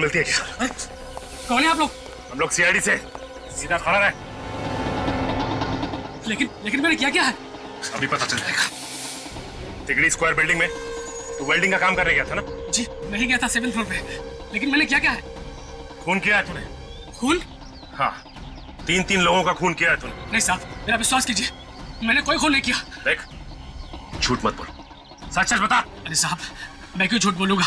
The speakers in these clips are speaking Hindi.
गलती है क्या? कौन है आप लोग? हम लोग सीआईडी से। सीधा खड़ा रहे। लेकिन मैंने क्या है? अभी पता चल जाएगा। तिगड़ी स्क्वायर बिल्डिंग में तू वेल्डिंग का काम करने गया था ना? जी नहीं गया था 7th फ्लोर पे, लेकिन मैंने क्या है? खून किया है तूने? खून? हाँ, 3 लोगों का खून किया है तूने। नहीं साहब, मेरा विश्वास कीजिए, मैंने कोई खून नहीं किया। देख, झूठ मत बोल, सच सच बता। अरे साहब, मैं क्यों झूठ बोलूंगा?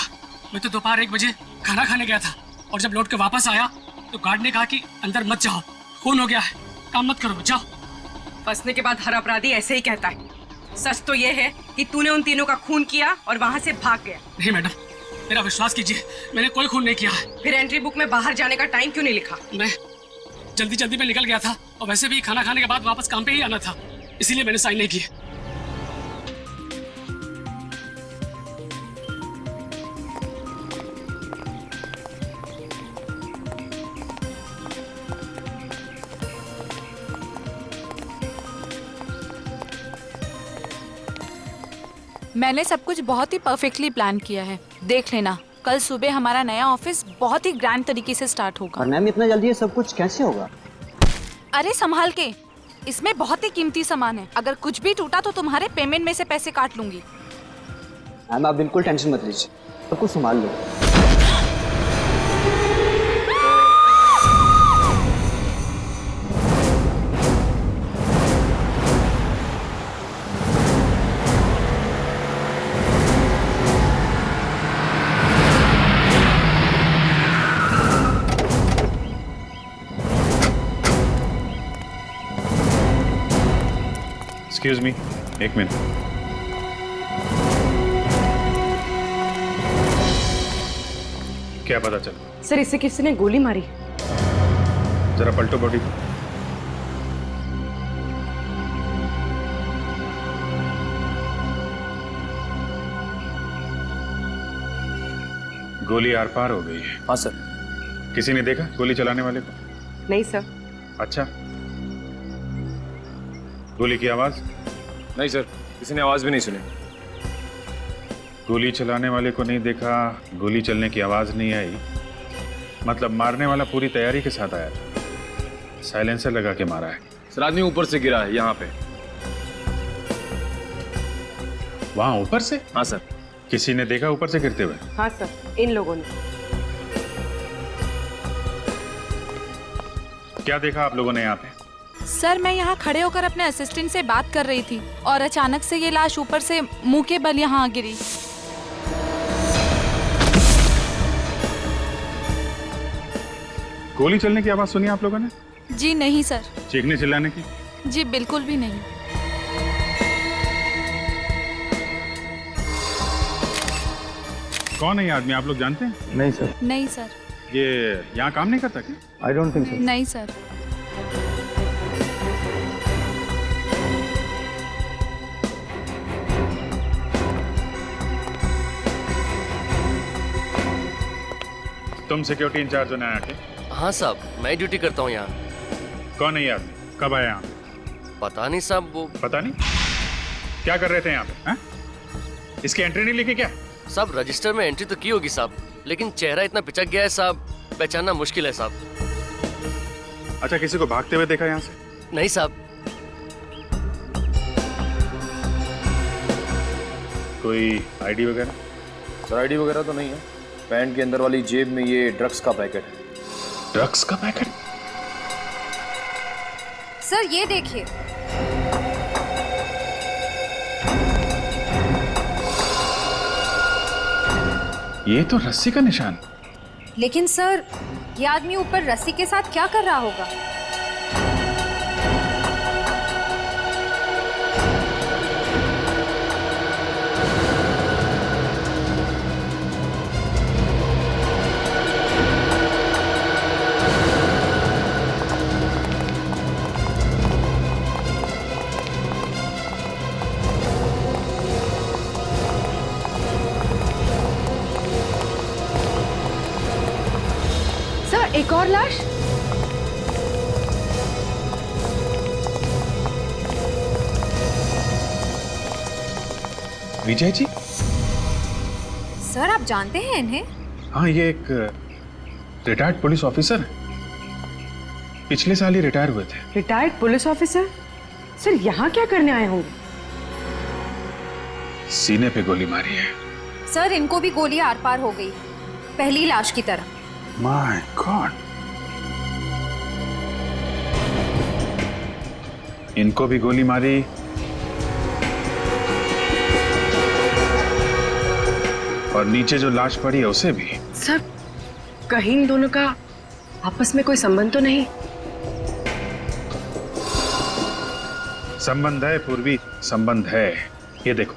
मैं तो दोपहर 1 बजे खाना खाने गया था और जब लौट के वापस आया तो गार्ड ने कहा कि अंदर मत जाओ, खून हो गया है, काम मत करो, जाओ। फंसने के बाद हर अपराधी ऐसे ही कहता है। सच तो ये है कि तूने उन तीनों का खून किया और वहाँ से भाग गया। नहीं मैडम, मेरा विश्वास कीजिए, मैंने कोई खून नहीं किया है। फिर एंट्री बुक में बाहर जाने का टाइम क्यों नहीं लिखा? मैं जल्दी में निकल गया था और वैसे भी खाना खाने के बाद वापस काम पे ही आना था, इसीलिए मैंने साइन नहीं किए। मैंने सब कुछ बहुत ही परफेक्टली प्लान किया है। देख लेना, कल सुबह हमारा नया ऑफिस बहुत ही ग्रैंड तरीके से स्टार्ट होगा। और मैम इतना जल्दी ये सब कुछ कैसे होगा? अरे संभाल के, इसमें बहुत ही कीमती सामान है। अगर कुछ भी टूटा तो तुम्हारे पेमेंट में से पैसे काट लूंगी। मैम आप बिल्कुल टेंशन मत लीजिए, सब कुछ संभाल लो। Excuse me, 1 minute. क्या पता चला? सर, इसे किसी ने गोली मारी। जरा पलटो बॉडी को। गोली आर पार हो गई है। हाँ सर। किसी ने देखा गोली चलाने वाले को? नहीं सर। अच्छा, गोली की आवाज? नहीं सर, किसी ने आवाज भी नहीं सुनी। गोली चलाने वाले को नहीं देखा, गोली चलने की आवाज नहीं आई, मतलब मारने वाला पूरी तैयारी के साथ आया था, साइलेंसर लगा के मारा है। सर, आदमी ऊपर से गिरा है यहाँ पे। वहां ऊपर से? हाँ सर। किसी ने देखा ऊपर से गिरते हुए? हाँ सर, इन लोगों ने। क्या देखा आप लोगों ने यहाँ पे? सर, मैं यहाँ खड़े होकर अपने असिस्टेंट से बात कर रही थी और अचानक से ये लाश ऊपर से मुंह के बल यहाँ गिरी। गोली चलने की आवाज सुनी आप लोगों ने? जी नहीं सर। चीखने चिल्लाने की? जी बिल्कुल भी नहीं। कौन है ये आदमी, आप लोग जानते हैं? नहीं सर। नहीं सर। ये यहाँ काम नहीं करता क्या? I don't think so. नहीं सर। तुम सिक्योरिटी इंचार्ज हो ना यहाँ के? हाँ साहब, मैं ड्यूटी करता हूँ यहाँ। कौन है ये आदमी, कब आया यहाँ? पता नहीं साहब, वो पता नहीं? क्या कर रहे थे यहाँ पे? हाँ? इसकी एंट्री नहीं लिखी क्या? साहब रजिस्टर में एंट्री तो की होगी साहब, लेकिन चेहरा इतना पिचक गया है साहब, पहचानना मुश्किल है साहब। अच्छा, किसी को भागते हुए देखा यहाँ से? नहीं साहब। कोई आईडी वगैरह? सर, आईडी वगैरह तो नहीं है। पैंट के अंदर वाली जेब में ये ड्रग्स का पैकेट है। ड्रग्स का पैकेट? सर ये देखिए। ये तो रस्सी का निशान। लेकिन सर, ये आदमी ऊपर रस्सी के साथ क्या कर रहा होगा? सर, एक और लाश। विजय जी? सर आप जानते हैं इन्हें? हाँ, ये एक रिटायर्ड पुलिस ऑफिसर, पिछले साल ही रिटायर हुए थे। Retired police officer? सर यहाँ क्या करने आए होंगे? सीने पे गोली मारी है। सर इनको भी गोली आर पार हो गई, पहली लाश की तरह। माय गॉड, इनको भी गोली मारी, और नीचे जो लाश पड़ी है उसे भी। सर कहीं इन दोनों का आपस में कोई संबंध तो नहीं? संबंध है पूर्वी, संबंध है। ये देखो,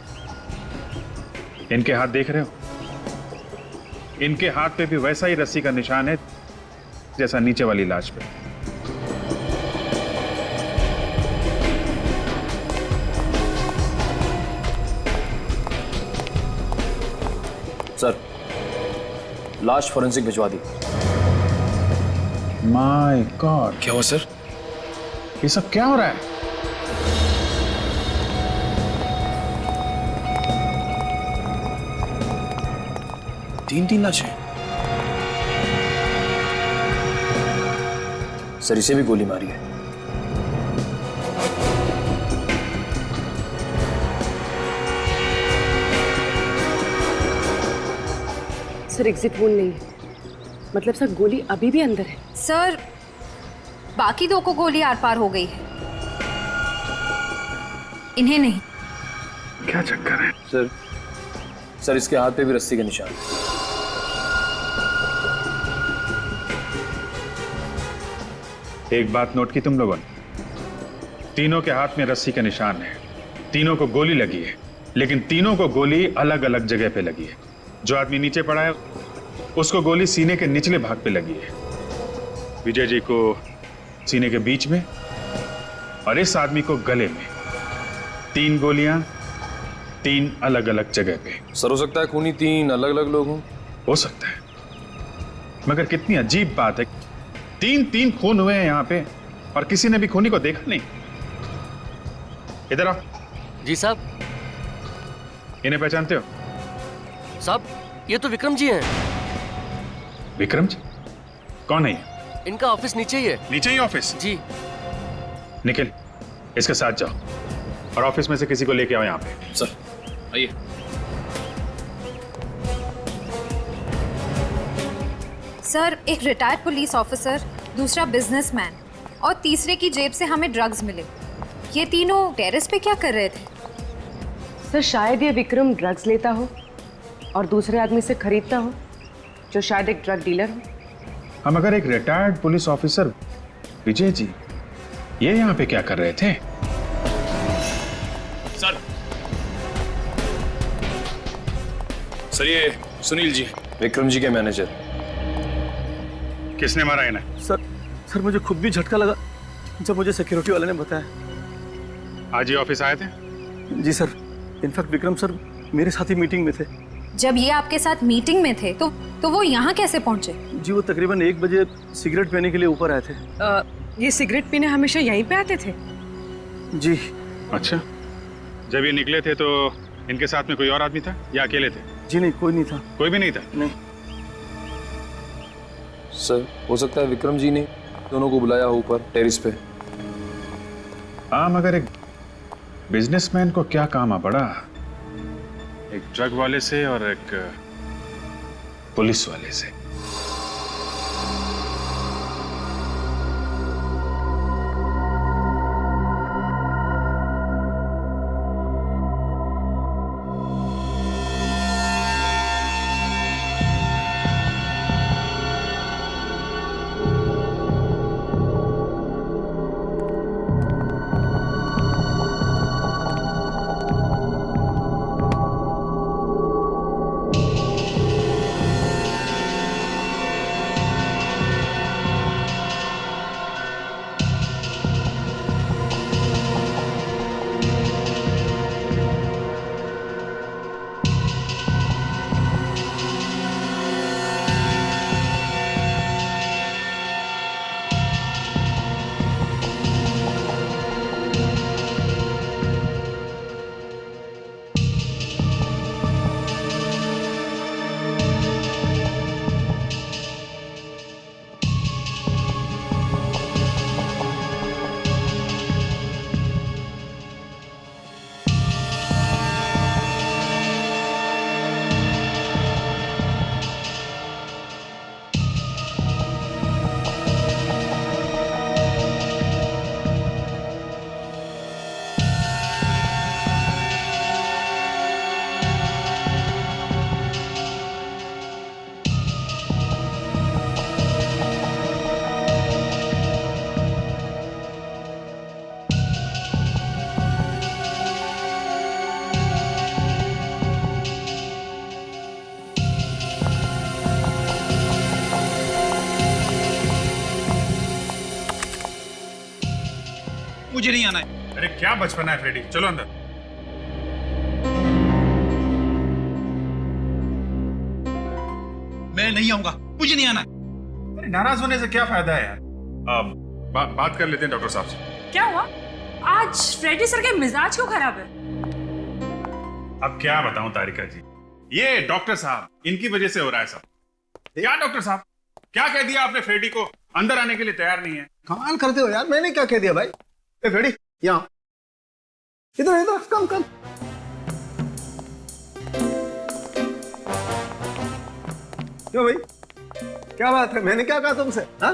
इनके हाथ देख रहे हो? इनके हाथ पे भी वैसा ही रस्सी का निशान है जैसा नीचे वाली लाश पे। सर, लाश फॉरेंसिक भिजवा दी। माय गॉड, क्या हुआ सर? ये सब क्या हो रहा है? तीन लाशें। सर इसे भी गोली मारी है। सर एग्जिट वोल नहीं है, मतलब सर गोली अभी भी अंदर है। सर बाकी दो को गोली आर पार हो गई है, इन्हें नहीं। क्या चक्कर है? सर इसके हाथ पे भी रस्सी का निशान। एक बात नोट की तुम लोगों ने? तीनों के हाथ में रस्सी का निशान है, तीनों को गोली लगी है, लेकिन तीनों को गोली अलग अलग जगह पे लगी है। जो आदमी नीचे पड़ा है उसको गोली सीने के निचले भाग पे लगी है, विजय जी को सीने के बीच में, और इस आदमी को गले में। 3 गोलियां 3 अलग अलग जगह पे। सर हो सकता है खूनी 3 अलग अलग लोग हों। हो सकता है, मगर कितनी अजीब बात है, 3 खून हुए हैं यहाँ पे और किसी ने भी खूनी को देखा नहीं। इधर आओ। जी साहब। इन्हें पहचानते हो? साहब ये तो विक्रम जी हैं। विक्रम जी? कौन है ये? इनका ऑफिस नीचे ही है। नीचे ही ऑफिस? जी। निखिल, इसके साथ जाओ और ऑफिस में से किसी को लेके आओ यहाँ पे। सर आइए। सर एक रिटायर्ड पुलिस ऑफिसर, दूसरा बिजनेसमैन और तीसरे की जेब से हमें ड्रग्स मिले। ये तीनों टेरेस पे क्या कर रहे थे? सर शायद ये विक्रम ड्रग्स लेता हो और दूसरे आदमी से खरीदता हो, जो शायद एक ड्रग डीलर हो। हम अगर एक retired police officer Vijay ji ये यहाँ पे क्या कर रहे थे? सर ये सुनील जी, विक्रम जी के मैनेजर। किसने मारा इन्हें? सर मुझे खुद भी झटका लगा जब मुझे सिक्योरिटी वाले ने बताया। आज ही ऑफिस आए थे? जी सर, इनफैक्ट विक्रम सर मेरे साथ ही मीटिंग में थे। जब ये आपके साथ मीटिंग में थे तो वो यहाँ कैसे पहुँचे? जी वो तकरीबन 1 बजे सिगरेट पीने के लिए ऊपर आए थे। ये सिगरेट पीने हमेशा यहीं पे आते थे? जी। अच्छा, जब ये निकले थे तो इनके साथ में कोई और आदमी था या अकेले थे? जी नहीं, कोई नहीं था। कोई भी नहीं था? नहीं। सर हो सकता है विक्रम जी ने दोनों को बुलाया हो ऊपर टेरिस पे। हाँ, मगर एक बिजनेसमैन को क्या काम आ पड़ा, एक ड्रग वाले से और एक पुलिस वाले से। मुझे नहीं आना है। अरे क्या बचपना है फ्रेडी, चलो अंदर। मैं नहीं आऊंगा, मुझे नहीं आना है। अरे नाराज होने से क्या फायदा है यार। बात कर लेते हैं डॉक्टर साहब से। क्या हुआ? आज फ्रेडी सर के मिजाज क्यों खराब है? अब क्या बताऊं तारिका जी, ये डॉक्टर साहब, इनकी वजह से हो रहा है सब। क्या डॉक्टर साहब, क्या कह दिया आपने? फ्रेडी को अंदर आने के लिए तैयार नहीं है। कमाल करते हो यार, मैंने क्या कह दिया भाई? ए फ्रेडी, यहाँ इधर इधर, कम कम। क्यों भाई, क्या बात है? मैंने क्या कहा तुमसे? हाँ,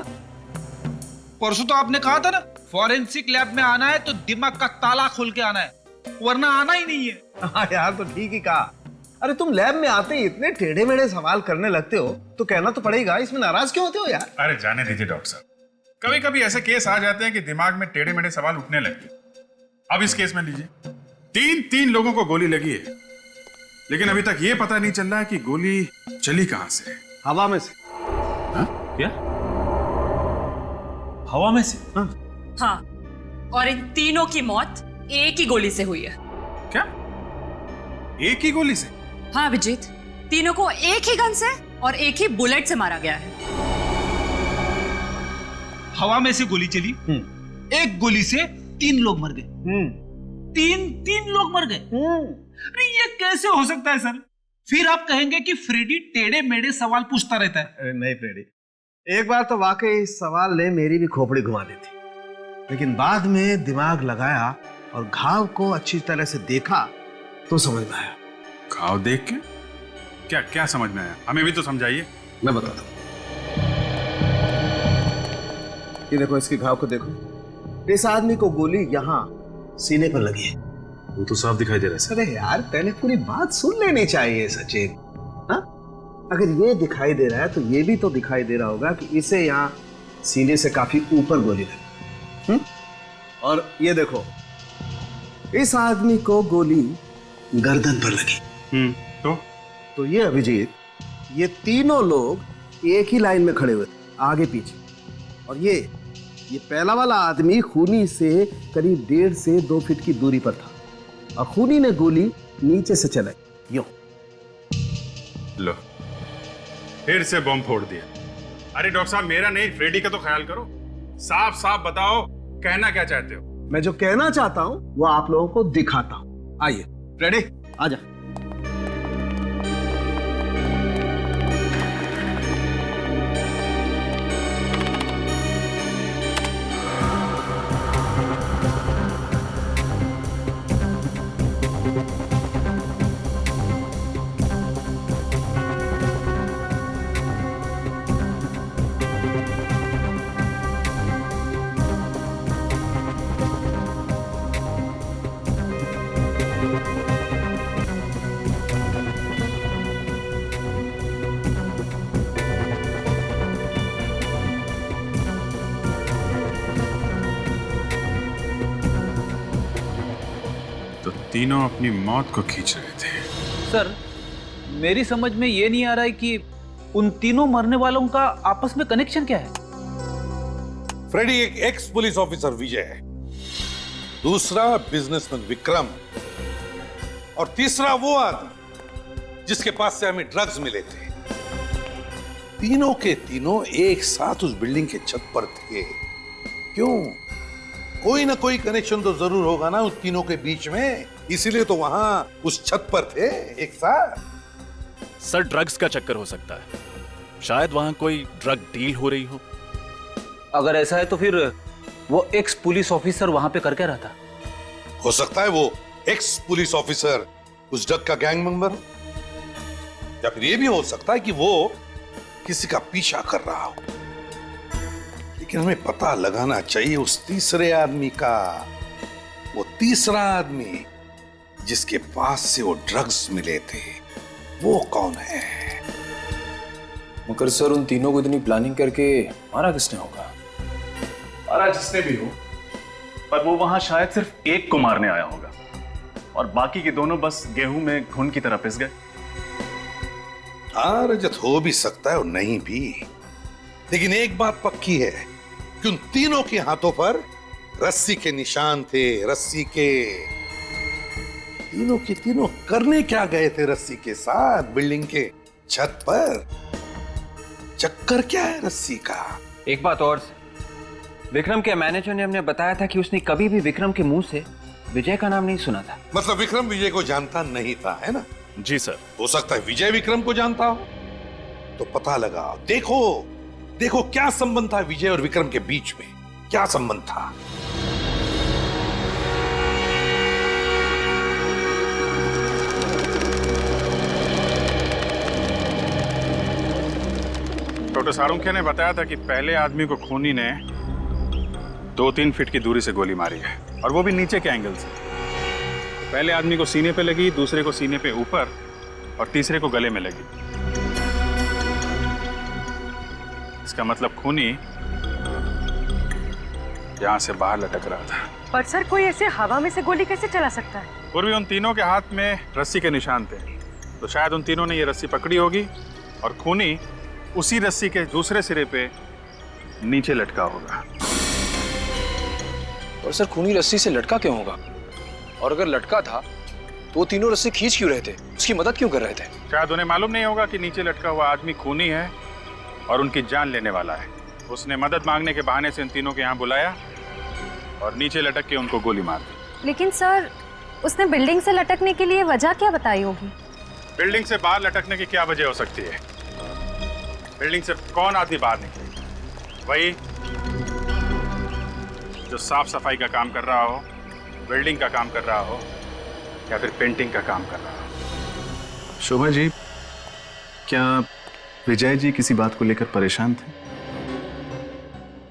परसों तो आपने कहा था ना, फॉरेंसिक लैब में आना है तो दिमाग का ताला खोल के आना है, वरना आना ही नहीं है। हाँ यार, तो ठीक ही कहा। अरे तुम लैब में आते ही इतने टेढ़े मेढ़े सवाल करने लगते हो तो कहना तो पड़ेगा, इसमें नाराज क्यों होते हो यार? अरे जाने दीजिए डॉक्टर साहब, कभी कभी ऐसे केस आ जाते हैं कि दिमाग में टेढ़े मेढ़े सवाल उठने लगते हैं। अब इस केस में लीजिए, तीन लोगों को गोली लगी है, लेकिन अभी तक ये पता नहीं चल रहा है कि गोली चली कहां से। हवा में से। हाँ? क्या? हवा में से? हाँ, और इन तीनों की मौत एक ही गोली से हुई है। क्या? एक ही गोली से? हाँ अभिजीत, तीनों को एक ही गन से और एक ही बुलेट से मारा गया है। हवा में से गोली चली, एक गोली से 3 लोग मर गए। तीन लोग मर गए। अरे ये कैसे हो सकता है सर? फिर आप कहेंगे कि फ्रेडी टेढ़े मेढ़े सवाल पूछता रहता है। अरे नहीं फ्रेडी, एक बार तो वाकई इस सवाल ने मेरी भी खोपड़ी घुमा दी थी, लेकिन बाद में दिमाग लगाया और घाव को अच्छी तरह से देखा तो समझ में आया। घाव देख के? क्या क्या समझ में आया? हमें भी तो समझाइए। मैं बताता हूँ। ये देखो, इसके घाव को देखो। इस आदमी को गोली यहाँ सीने पर लगी है। वो तो साफ दिखाई दे रहा है। अरे यार, पहले पूरी बात सुन लेनी चाहिए सचिन। हाँ, अगर ये दिखाई दे रहा है तो ये भी तो दिखाई दे रहा होगा कि इसे यहाँ सीने से काफी ऊपर गोली लगी। और ये देखो, इस आदमी को गोली गर्दन पर लगी। तो ये अभिजीत, ये तीनों लोग एक ही लाइन में खड़े हुए थे, आगे पीछे। और ये पहला वाला आदमी खूनी से करीब 1.5 से 2 फीट की दूरी पर था और खूनी ने गोली नीचे से चलाई, यूं। लो, फिर से बम फोड़ दिया। अरे डॉक्टर साहब, मेरा नहीं, फ्रेडी का तो ख्याल करो। साफ साफ बताओ, कहना क्या चाहते हो? मैं जो कहना चाहता हूं वो आप लोगों को दिखाता हूं। आइए फ्रेडी, आजा। तीनों अपनी मौत को खींच रहे थे। सर, मेरी समझ में ये नहीं आ रहा है कि उन तीनों मरने वालों का आपस में कनेक्शन क्या है? फ्रेडी एक एक्स पुलिस ऑफिसर विजय है, दूसरा बिजनेसमैन विक्रम, और तीसरा वो आदमी जिसके पास से हमें ड्रग्स मिले थे। तीनों के तीनों एक साथ उस बिल्डिंग के छत पर थे। क्यों? कोई ना कोई कनेक्शन तो जरूर होगा ना उस तीनों के बीच में, इसीलिए तो वहां उस छत पर थे एक साथ। सर, ड्रग्स का चक्कर हो सकता है, शायद वहां कोई ड्रग डील हो रही हो। अगर ऐसा है तो फिर वो एक्स पुलिस ऑफिसर वहां पे कर क्या रहा था? हो सकता है वो एक्स पुलिस ऑफिसर उस ड्रग का गैंग मेंबर, या फिर ये भी हो सकता है कि वो किसी का पीछा कर रहा हो। लेकिन हमें पता लगाना चाहिए उस तीसरे आदमी का। वो तीसरा आदमी जिसके पास से वो ड्रग्स मिले थे, वो कौन है? मगर सर, उन तीनों को इतनी प्लानिंग करके मारा किसने होगा? मारा जिसने भी हो, पर वो वहां शायद सिर्फ एक को मारने आया होगा और बाकी के दोनों बस गेहूं में घुन की तरह पिस गए। हाँ रजत, हो भी सकता है और नहीं भी, लेकिन एक बात पक्की है कि उन तीनों के हाथों पर रस्सी के निशान थे, रस्सी के। तीनों के तीनों करने क्या गए थे रस्सी के साथ बिल्डिंग के छत पर? चक्कर क्या है रस्सी का? एक बात और, विक्रम के मैनेजर ने हमने बताया था कि उसने कभी भी विक्रम के मुंह से विजय का नाम नहीं सुना था। मतलब विक्रम विजय को जानता नहीं था, है ना? जी सर। हो सकता है विजय विक्रम को जानता हो, तो पता लगाओ। देखो देखो क्या संबंध था विजय और विक्रम के बीच में, क्या संबंध था? डॉक्टर सारुंखे ने बताया था कि पहले आदमी को खूनी ने 2-3 फीट की दूरी से गोली मारी है, और वो भी नीचे के एंगल से। पहले आदमी को सीने पे लगी, दूसरे को सीने पे ऊपर, और तीसरे को गले में लगी। इसका मतलब खूनी यहां से बाहर लटक रहा था। पर सर कोई ऐसे हवा में से गोली कैसे चला सकता है? पूर्वी उन तीनों के हाथ में रस्सी के निशान थे, तो शायद उन तीनों ने ये रस्सी पकड़ी होगी और खूनी उसी रस्सी के दूसरे सिरे पे नीचे लटका होगा। और सर खूनी रस्सी से लटका क्यों होगा? और अगर लटका था तो वो तीनों रस्सी खींच क्यों रहे थे? उसकी मदद क्यों कर रहे थे? शायद उन्हें मालूम नहीं होगा कि नीचे लटका हुआ आदमी खूनी है और उनकी जान लेने वाला है। उसने मदद मांगने के बहाने से इन तीनों को यहाँ बुलाया और नीचे लटक के उनको गोली मार दी। लेकिन सर उसने बिल्डिंग से लटकने के लिए वजह क्या बताई होगी? बिल्डिंग से बाहर लटकने की क्या वजह हो सकती है? बिल्डिंग से कौन आदमी बाहर निकले? वही जो साफ सफाई का काम कर रहा हो, बिल्डिंग का काम कर रहा हो, या फिर पेंटिंग का काम कर रहा हो। शोभा जी, क्या विजय जी किसी बात को लेकर परेशान थे?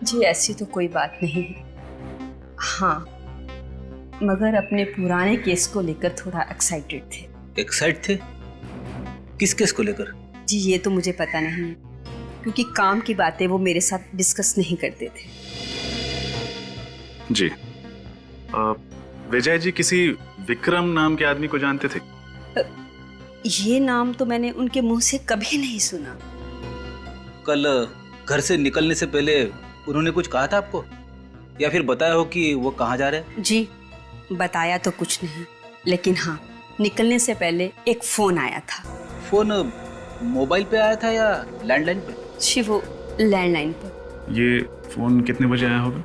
जी ऐसी तो कोई बात नहीं है, हाँ मगर अपने पुराने केस को लेकर थोड़ा एक्साइटेड थे। एक्साइट थे? किस केस को लेकर? जी ये तो मुझे पता नहीं है, क्योंकि काम की बातें वो मेरे साथ डिस्कस नहीं करते थे। जी विजय जी किसी विक्रम नाम के आदमी को जानते थे? ये नाम तो मैंने उनके मुंह से कभी नहीं सुना। कल घर से निकलने से पहले उन्होंने कुछ कहा था आपको, या फिर बताया हो कि वो कहाँ जा रहे हैं? जी बताया तो कुछ नहीं, लेकिन हाँ निकलने से पहले एक फोन आया था। फोन मोबाइल पे आया था या लैंडलाइन पे? जी वो लैंडलाइन पर। ये फोन कितने बजे आया होगा?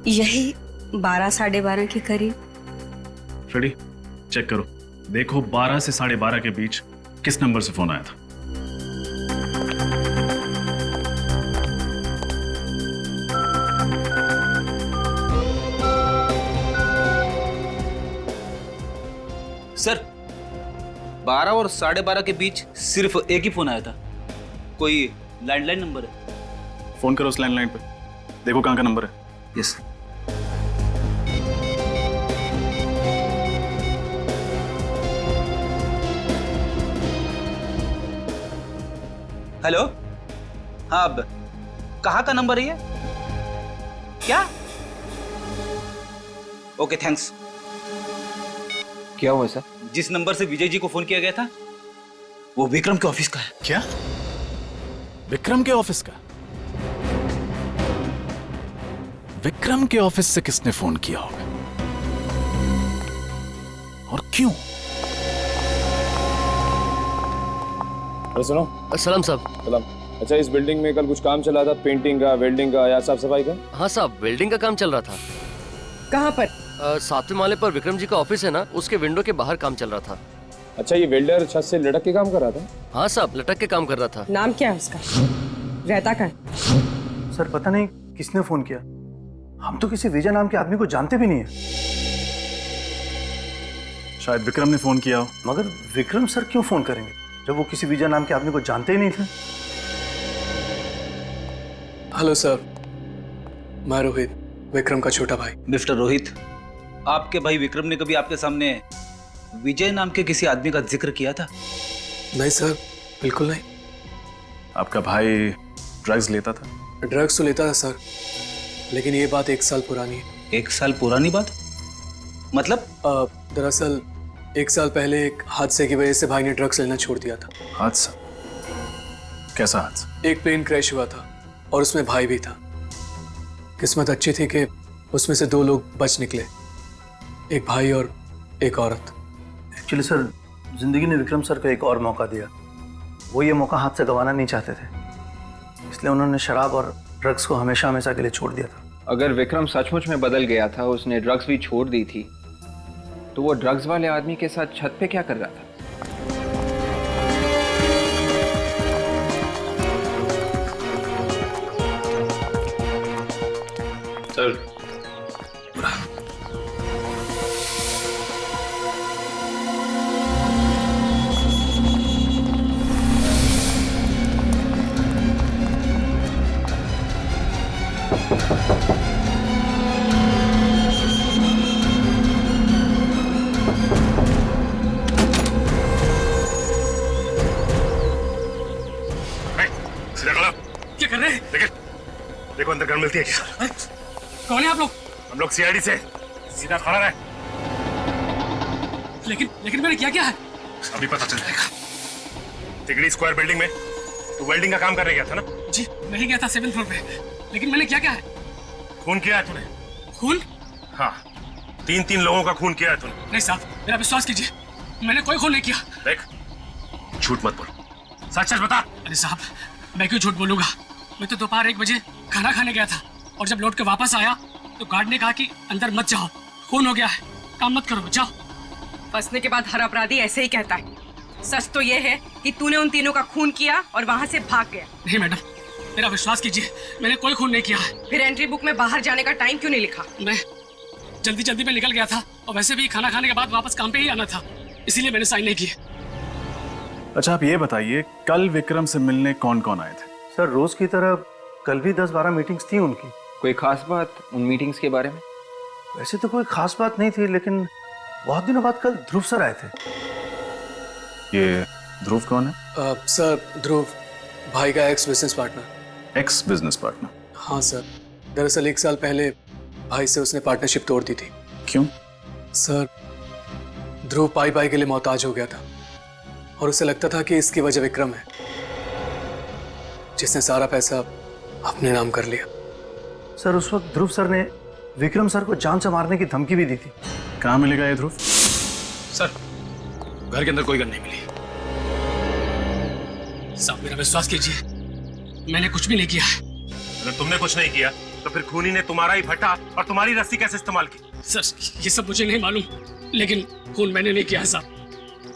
यही 12 साढ़े 12 के करीब। फ्रेडी चेक करो, देखो 12 से 12:30 के बीच किस नंबर से फोन आया था। सर 12 और 12:30 के बीच सिर्फ एक ही फोन आया था। कोई लैंडलाइन नंबर है? फोन करो उस लैंडलाइन पे, देखो कहाँ का नंबर है। यस। हेलो, हाँ अब कहाँ का नंबर है ये? क्या? Okay thanks. क्या हुआ सर? जिस नंबर से विजय जी को फोन किया गया था वो विक्रम के ऑफिस का है। क्या? विक्रम के ऑफिस का? विक्रम के ऑफिस से किसने फोन किया होगा और क्यों? अरे सुनो। सलाम साहब। सलाम। अच्छा इस बिल्डिंग में कल कुछ काम चला था, पेंटिंग का, वेल्डिंग का या साफ सफाई का? हाँ साहब, वेल्डिंग का काम चल रहा था। कहाँ पर? 7वें माले पर विक्रम जी का ऑफिस है ना, उसके विंडो के बाहर काम चल रहा था। अच्छा ये वेल्डर छत से लटक के काम कर रहा था? हाँ साहब, लटक के काम कर रहा था। नाम क्या है उसका? रहता कहाँ है? सर पता नहीं किसने फोन किया, हम तो किसी विजय नाम के आदमी को जानते भी नहीं है। शायद विक्रम ने फोन किया हो। मगर विक्रम सर क्यों फोन करेंगे जब वो किसी विजय नाम के आदमी को जानते ही नहीं थे? हेलो सर, मैं रोहित, विक्रम का छोटा भाई। मिस्टर रोहित, आपके भाई विक्रम ने कभी आपके सामने विजय नाम के किसी आदमी का जिक्र किया था? नहीं सर, बिल्कुल नहीं। आपका भाई ड्रग्स लेता था? ड्रग्स तो लेता था सर, लेकिन ये बात 1 साल पुरानी है। 1 साल पुरानी बात? मतलब? दरअसल 1 साल पहले एक हादसे की वजह से भाई ने ड्रग्स लेना छोड़ दिया था। हादसा? कैसा हादसा? एक प्लेन क्रैश हुआ था और उसमें भाई भी था। किस्मत अच्छी थी कि उसमें से 2 लोग बच निकले, एक भाई और एक औरत। एक्चुअली सर, जिंदगी ने विक्रम सर को एक और मौका दिया। वो ये मौका हाथ से गंवाना नहीं चाहते थे, इसलिए उन्होंने शराब और ड्रग्स को हमेशा हमेशा के लिए छोड़ दिया था। अगर विक्रम सचमुच में बदल गया था, उसने ड्रग्स भी छोड़ दी थी, तो वो ड्रग्स वाले आदमी के साथ छत पे क्या कर रहा था? सर, सीधा खड़ा। क्या कर रहे हैं? देखो अंदर गन मिलती है क्या? कौन है आप लोग? हम लोग सीआईडी से। सीधा खड़ा रहे। लेकिन मैंने क्या है? अभी पता चल जाएगा। तिगड़ी स्क्वायर बिल्डिंग में तू वेल्डिंग का काम करने गया था ना? जी, मैं ही गया था 7th फ्लोर पे। लेकिन मैंने क्या है? खून किया है तूने। खून? हाँ, 3 लोगों का खून किया है तूने। नहीं साहब, मेरा विश्वास कीजिए, मैंने कोई खून नहीं किया। देख, झूठ मत बोल, सच बता। अरे साहब, मैं क्यों झूठ बोलूंगा? मैं तो दोपहर 1 बजे खाना खाने गया था और जब लौट के वापस आया तो गार्ड ने कहा कि अंदर मत जाओ, खून हो गया है, काम मत करो, जाओ। फंसने के बाद हर अपराधी ऐसे ही कहता है। सच तो ये है कि तूने उन तीनों का खून किया और वहाँ से भाग गया। नहीं मैडम, मेरा विश्वास कीजिए, मैंने कोई खून नहीं किया है। फिर एंट्री बुक में बाहर जाने का टाइम क्यों नहीं लिखा? मैं जल्दी में निकल गया था और वैसे भी खाना खाने के बाद वापस काम पे ही आना था, इसीलिए मैंने साइन नहीं किए। अच्छा, आप ये बताइए, कल विक्रम से मिलने कौन कौन आए थे? सर, रोज की तरह कल भी 10-12 मीटिंग्स थी उनकी। कोई खास बात उन मीटिंग्स के बारे में? वैसे तो कोई खास बात नहीं थी, लेकिन बहुत दिनों बाद कल ध्रुव सर आए थे। ये ध्रुव कौन है? सर, ध्रुव भाई का x business partner. X business partner? हाँ सर, दरअसल 1 साल पहले भाई से उसने पार्टनरशिप तोड़ दी थी। क्यों? सर, ध्रुव पाई के लिए मोहताज हो गया था और उसे लगता था कि इसकी वजह विक्रम है, जिसने सारा पैसा अपने नाम कर लिया। सर, उस वक्त ध्रुव सर ने विक्रम सर को जान से मारने की धमकी भी दी थी। कहाँ मिलेगा ये ध्रुव? सर, घर के अंदर कोई गन नहीं मिली। साहब, मेरा विश्वास कीजिए, मैंने कुछ भी नहीं किया है। अगर तुमने कुछ नहीं किया तो फिर खूनी ने तुम्हारा ही भट्टा और तुम्हारी रस्सी कैसे इस्तेमाल की? सर, ये सब मुझे नहीं मालूम, लेकिन खून मैंने नहीं किया है साहब,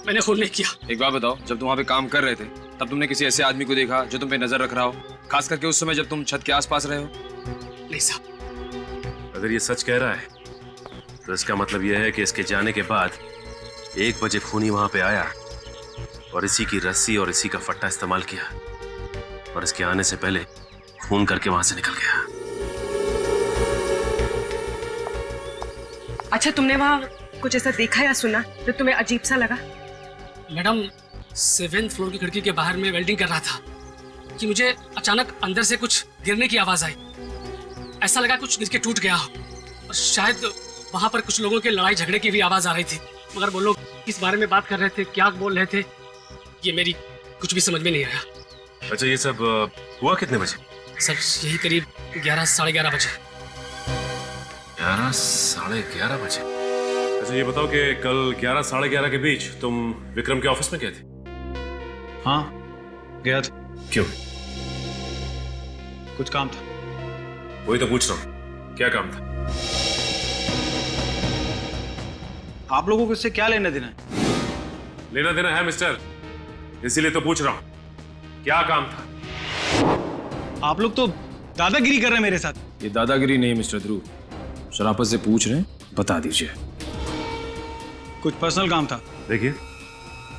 मैंने खून नहीं किया। एक बात बताओ, जब तुम वहाँ पे काम कर रहे थे तब तुमने किसी ऐसे आदमी को देखा जो तुम पे नजर रख रहा हो, खास करके उस समय जब तुम छत के आसपास रहे हो? नहीं साहब। अगर ये सच कह रहा है तो इसका मतलब यह है कि इसके जाने के बाद 1 बजे खूनी वहां पे आया और इसी की रस्सी और इसी का फट्टा इस्तेमाल किया और इसके आने से पहले खून करके वहां से निकल गया। अच्छा, तुमने वहाँ कुछ ऐसा देखा या सुना जो तुम्हें अजीब सा लगा? मैडम, 7th फ्लोर की खिड़की के बाहर में वेल्डिंग कर रहा था कि मुझे अचानक अंदर से कुछ गिरने की आवाज आई। ऐसा लगा कुछ गिर के टूट गया हो और शायद वहां पर कुछ लोगों के लड़ाई झगड़े की भी आवाज आ रही थी, मगर वो लोग किस बारे में बात कर रहे थे, क्या बोल रहे थे, ये मेरी कुछ भी समझ में नहीं आया। अच्छा, ये सब हुआ कितने बजे? सर, यही करीब 11 साढ़े 11 बजे। 11 साढ़े 11 बजे? अच्छा, ये बताओ कि कल 11 साढ़े 11 के बीच तुम विक्रम के ऑफिस में गए थे? हाँ, गया था। क्यों? कुछ काम था। वही तो पूछ रहा हूँ, क्या काम था? आप लोगों को इससे क्या लेना देना है? लेना देना है मिस्टर, इसीलिए तो पूछ रहा हूँ, क्या काम था? आप लोग तो दादागिरी कर रहे हैं मेरे साथ। ये दादागिरी नहीं मिस्टर ध्रुव, शराफत से पूछ रहे हैं, बता दीजिए। कुछ पर्सनल काम था। देखिए,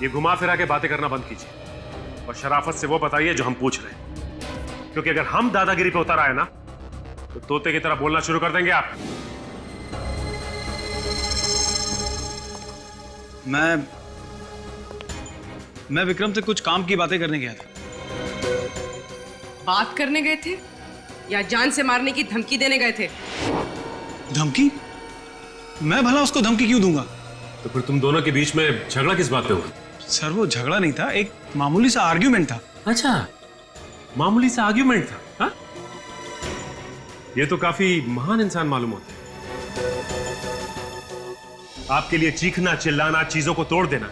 ये घुमा फिरा के बातें करना बंद कीजिए और शराफत से वो बताइए जो हम पूछ रहे हैं, क्योंकि अगर हम दादागिरी पे उतर आए ना तो तोते की तरह बोलना शुरू कर देंगे आप। मैं विक्रम से कुछ काम की बातें करने गया था। बात करने गए थे या जान से मारने की धमकी देने गए थे? धमकी? मैं भला उसको धमकी क्यों दूंगा? तो फिर तुम दोनों के बीच में झगड़ा किस बात पे हुआ? सर, वो झगड़ा नहीं था, एक मामूली सा आर्ग्यूमेंट था। अच्छा, मामूली सा आर्ग्यूमेंट था? हाँ? ये तो काफी महान इंसान मालूम होते हैं। आपके लिए चीखना, चिल्लाना, चीजों को तोड़ देना,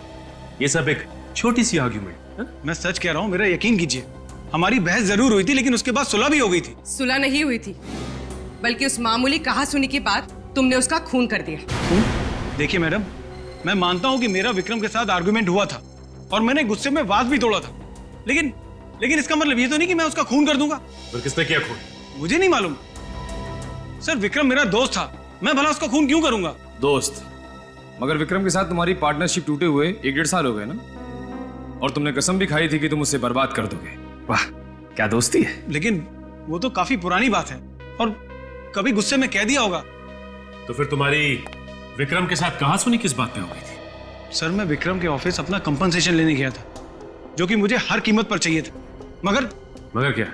ये सब एक छोटी सी आर्ग्यूमेंट। मैं सच कह रहा हूँ, मेरा यकीन कीजिए, हमारी बहस जरूर हुई थी, लेकिन उसके बाद सुलह भी हो गई थी। सुलह नहीं हुई थी, बल्कि उस मामूली कहासुनी के बाद तुमने उसका खून कर दिया। देखिए मैडम, मैं मानता हूँ कि मेरा विक्रम के साथ आर्गुमेंट हुआ था और मैंने गुस्से में वाद भी तोड़ा था, लेकिन इसका मतलब ये तो नहीं कि मैं उसका खून कर दूंगा। फिर किसने किया खून? मुझे नहीं मालूम सर, विक्रम मेरा दोस्त था, मैं भला उसका खून क्यों करूंगा? दोस्त? मगर विक्रम के साथ तुम्हारी पार्टनरशिप टूटे हुए 1-1.5 साल हो गए ना, और तुमने कसम भी खाई थी कि तुम उससे बर्बाद कर दोगे। वाह, क्या दोस्ती है। लेकिन वो तो काफी पुरानी बात है और कभी गुस्से में कह दिया होगा। तो फिर तुम्हारी विक्रम के साथ कहासुनी किस बात पे हो गई थी? सर, मैं विक्रम के ऑफिस अपना कंपनसेशन लेने गया था, जो कि मुझे हर कीमत पर चाहिए था। मगर क्या?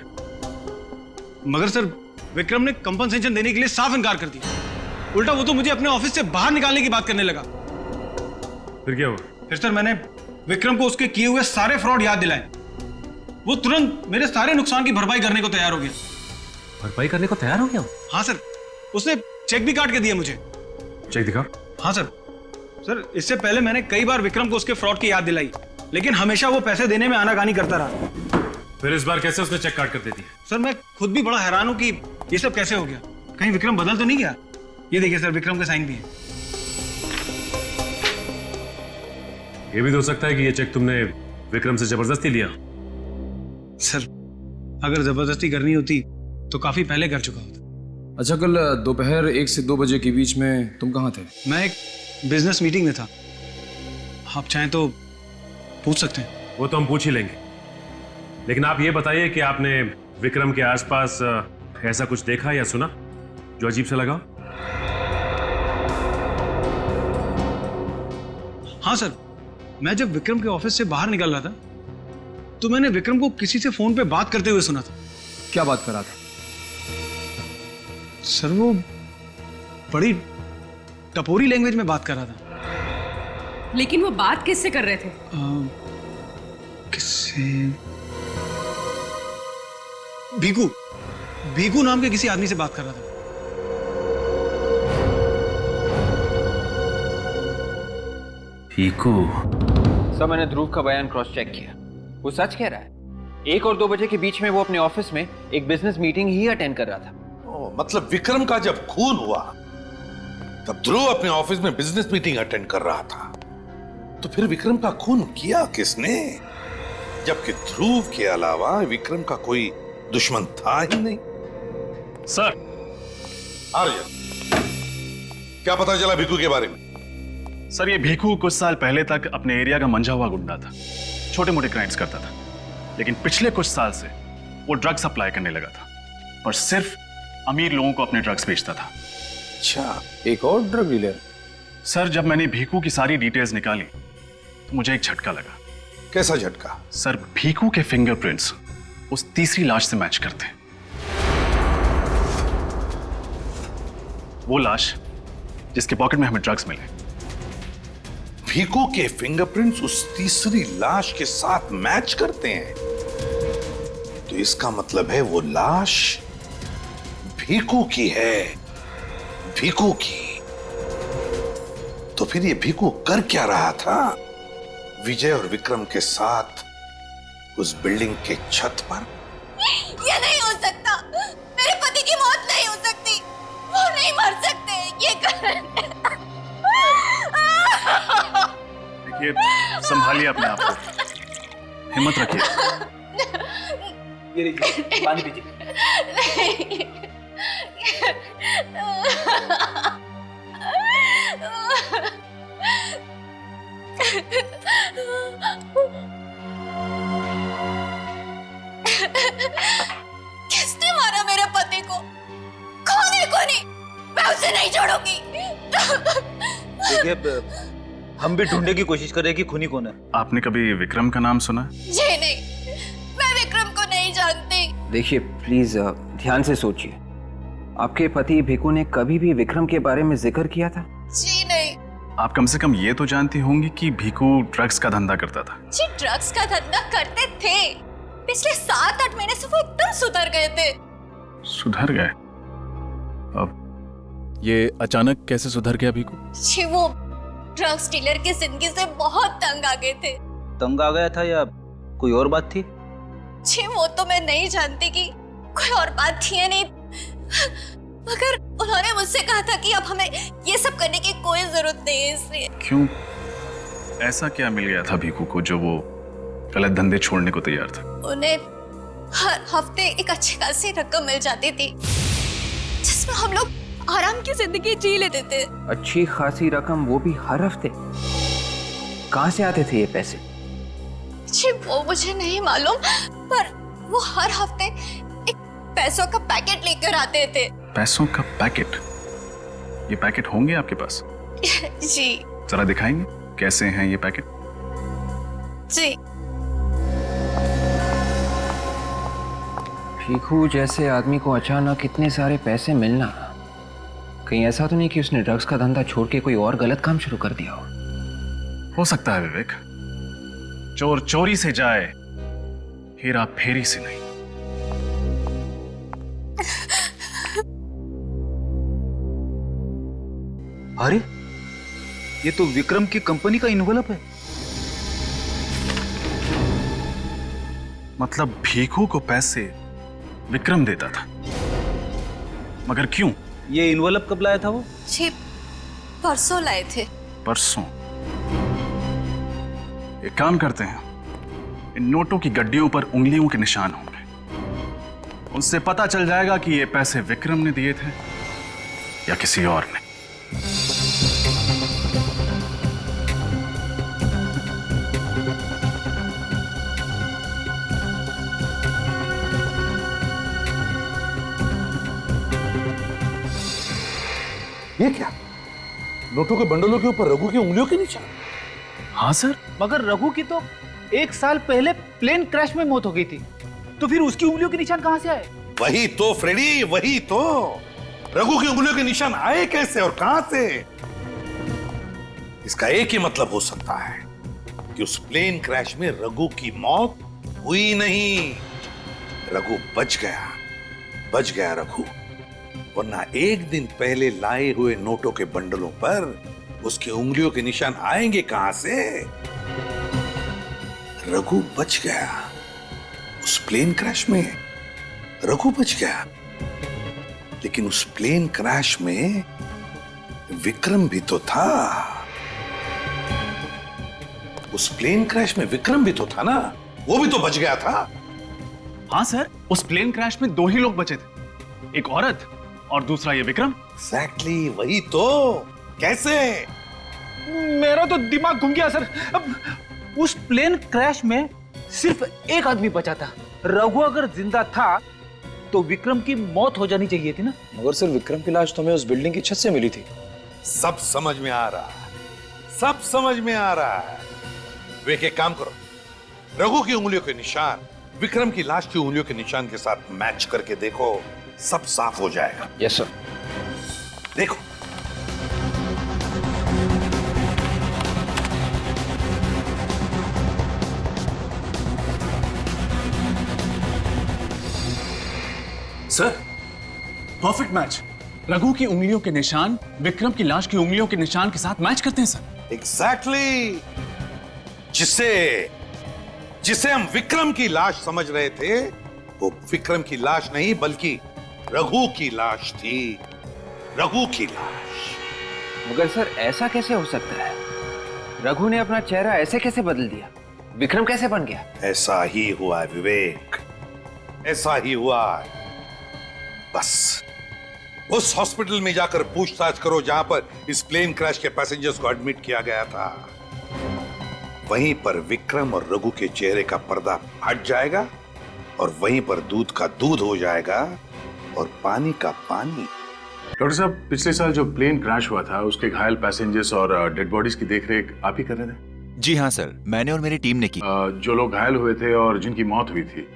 मगर सर, विक्रम ने कंपनसेशन देने के लिए साफ इनकार कर दिया। उल्टा वो तो मुझे अपने ऑफिस से बाहर निकालने की बात करने लगा। फिर क्या हुआ? फिर सर, मैंने विक्रम को उसके किए हुए सारे फ्रॉड याद दिलाए। वो तुरंत मेरे सारे नुकसान की भरपाई करने को तैयार हो गया। भरपाई करने को तैयार हो गया? हाँ सर, उसने चेक भी काट के दिया मुझे। चेक दिखा। हाँ सर। सर, इससे पहले मैंने कई बार विक्रम को उसके फ्रॉड की याद दिलाई, लेकिन हमेशा वो पैसे देने में आनाकानी करता रहा। फिर इस बार कैसे उसने चेक काट कर दे दिया? सर, मैं खुद भी बड़ा हैरान हूं कि ये सब कैसे हो गया। कहीं विक्रम बदल तो नहीं गया? ये देखिए सर, विक्रम के साइन भी है। ये भी तो हो सकता है कि ये चेक तुमने विक्रम से जबरदस्ती लिया। सर, अगर जबरदस्ती करनी होती तो काफी पहले कर चुका होता। अच्छा, कल दोपहर 1 से 2 बजे के बीच में तुम कहाँ थे? मैं एक बिजनेस मीटिंग में था। आप चाहें तो पूछ सकते हैं। वो तो हम पूछ ही लेंगे, लेकिन आप ये बताइए कि आपने विक्रम के आसपास ऐसा कुछ देखा या सुना जो अजीब सा लगा? हाँ सर, मैं जब विक्रम के ऑफिस से बाहर निकल रहा था तो मैंने विक्रम को किसी से फोन पे बात करते हुए सुना था। क्या बात कर रहा था? सर, वो बड़ी टपोरी लैंग्वेज में बात कर रहा था। लेकिन वो बात किससे कर रहे थे? किससे? भीकू नाम के किसी आदमी से बात कर रहा था। भीकू? सर, मैंने ध्रुव का बयान क्रॉस चेक किया, वो सच कह रहा है। 1 और 2 बजे के बीच में वो अपने ऑफिस में एक बिजनेस मीटिंग ही अटेंड कर रहा था। मतलब विक्रम का जब खून हुआ तब ध्रुव अपने ऑफिस में बिजनेस मीटिंग अटेंड कर रहा था, तो फिर विक्रम का खून किया किसने? जबकि ध्रुव के अलावा विक्रम का कोई दुश्मन था ही नहीं। सर, आर्यन, क्या पता चला भीकू के बारे में? सर, ये भीकू कुछ साल पहले तक अपने एरिया का मंझा हुआ गुंडा था, छोटे मोटे क्राइम्स करता था, लेकिन पिछले कुछ साल से वो ड्रग सप्लाई करने लगा था और सिर्फ अमीर लोगों को अपने ड्रग्स बेचता था। अच्छा, एक और ड्रग डीलर? सर, जब मैंने भीकू की सारी डिटेल्स निकाली तो मुझे एक झटका लगा। कैसा झटका? सर, भीकू के फिंगरप्रिंट्स उस तीसरी लाश से मैच करते हैं। वो लाश जिसके पॉकेट में हमें ड्रग्स मिले। भीकू के फिंगरप्रिंट्स उस तीसरी लाश के साथ मैच करते हैं, तो इसका मतलब है वो लाश भीकू की है। भीकू की? तो फिर ये भीकू कर क्या रहा था विजय और विक्रम के साथ उस बिल्डिंग के छत पर? ये नहीं हो सकता, मेरे पति की मौत नहीं हो सकती, वो नहीं मर सकते, ये देखिए, संभालिए अपने आप को, हिम्मत रखिए। ये लीजिए, पानी पीजिए। किसने मारा मेरे पति को? कौन है? कोई नहीं, मैं उसे नहीं छोड़ूंगी। देखिए, हम भी ढूंढने की कोशिश कर रहे हैं कि खूनी कौन है। आपने कभी विक्रम का नाम सुना? जी नहीं, मैं विक्रम को नहीं जानती। देखिए, प्लीज ध्यान से सोचिए। आपके पति भीकू ने कभी भी विक्रम के बारे में जिक्र किया था? जी नहीं। आप कम से कम ये तो जानती होंगी कि भीकू ड्रग्स का धंधा करता था। जी, ड्रग्स का धंधा करते थे। पिछले 7-8 महीने से वो एकदम सुधर गए थे। सुधर गए? अब ये अचानक कैसे सुधर गया भीखू? जी वो ड्रग्स डीलर की जिंदगी से बहुत तंग आ गए थे। तंग आ गया था या कोई और बात थी? जी वो तो मैं नहीं जानती कि कोई और बात थी या नहीं, मगर उन्होंने मुझसे कहा था कि अब हमें ये सब करने की कोई जरूरत नहीं है, इसलिए। क्यों? ऐसा क्या मिल गया था भीखू को जो वो गलत धंधे छोड़ने को तैयार था? उन्हें हर हफ्ते एक अच्छी खासी रकम मिल जाती थी जिसमें हम लोग आराम की जिंदगी जी लेते थे। अच्छी खासी रकम, वो भी हर हफ्ते? कहाँ से आते थे ये पैसे? जी वो मुझे नहीं मालूम, पर वो हर हफ्ते एक पैसों का पैकेट लेकर आते थे। पैसों का पैकेट? ये पैकेट होंगे आपके पास? जी। जरा दिखाएंगे कैसे हैं ये पैकेट? जी। भीखू जैसे आदमी को अचानक इतने सारे पैसे मिलना, कहीं ऐसा तो नहीं कि उसने ड्रग्स का धंधा छोड़ के कोई और गलत काम शुरू कर दिया हो सकता है विवेक। चोर चोरी से जाए, हेरा फेरी से नहीं। अरे ये तो विक्रम की कंपनी का इन्वेलप है। मतलब भीखू को पैसे विक्रम देता था, मगर क्यों? ये इन्वेलप कब लाया था वो? जी परसों लाए थे। परसों? एक काम करते हैं, इन नोटों की गड्डियों पर उंगलियों के निशान होंगे, उनसे पता चल जाएगा कि ये पैसे विक्रम ने दिए थे या किसी और ने। ये क्या? नोटों के बंडलों के ऊपर रघु की उंगलियों के निशान? हाँ सर। मगर रघु की तो 1 साल पहले प्लेन क्रैश में मौत हो गई थी, तो फिर उसकी उंगलियों के निशान कहां से आए? वही तो फ्रेडी, वही तो। रघु की उंगलियों के निशान आए कैसे और कहां से? इसका एक ही मतलब हो सकता है कि उस प्लेन क्रैश में रघु की मौत हुई नहीं, रघु बच गया रघु। वरना एक दिन पहले लाए हुए नोटों के बंडलों पर उसकी उंगलियों के निशान आएंगे कहां से? रघु बच गया उस प्लेन क्रैश में, रघु बच गया। लेकिन उस प्लेन क्रैश में विक्रम भी तो था। उस प्लेन क्रैश में विक्रम भी तो था ना, वो भी तो बच गया था। हाँ सर, उस प्लेन क्रैश में 2 ही लोग बचे थे, एक औरत और दूसरा ये विक्रम। एग्जैक्टली, वही तो। कैसे? मेरा तो दिमाग घूम गया सर। अब उस प्लेन क्रैश में सिर्फ एक आदमी बचा था। रघु अगर जिंदा था तो विक्रम की मौत हो जानी चाहिए थी ना। मगर सर विक्रम की लाश तो हमें उस बिल्डिंग की छत से मिली थी। सब समझ में आ रहा है, सब समझ में आ रहा है। वे एक काम करो, रघु की उंगलियों के निशान विक्रम की लाश की उंगलियों के निशान के साथ मैच करके देखो, सब साफ हो जाएगा। Yes sir. देखो, सर परफेक्ट मैच। रघु की उंगलियों के निशान विक्रम की लाश की उंगलियों के निशान के साथ मैच करते हैं सर। एग्जैक्टली। जिसे हम विक्रम की लाश समझ रहे थे, वो विक्रम की लाश नहीं बल्कि रघु की लाश थी, रघु की लाश। मगर सर ऐसा कैसे हो सकता है? रघु ने अपना चेहरा ऐसे कैसे बदल दिया? विक्रम कैसे बन गया? ऐसा ही हुआ है विवेक, ऐसा ही हुआ है। बस उस हॉस्पिटल में जाकर पूछताछ करो जहां पर इस प्लेन क्रैश के पैसेंजर्स को एडमिट किया गया था। वहीं पर विक्रम और रघु के चेहरे का पर्दा हट जाएगा और वहीं पर दूध का दूध हो जाएगा और पानी का पानी। डॉक्टर साहब, पिछले साल जो प्लेन क्रैश हुआ था उसके घायल पैसेंजर्स और डेड बॉडीज की देखरेख आप ही कर रहे थे? जी हाँ सर, मैंने और मेरी टीम ने की। जो लोग घायल हुए थे और जिनकी मौत हुई थी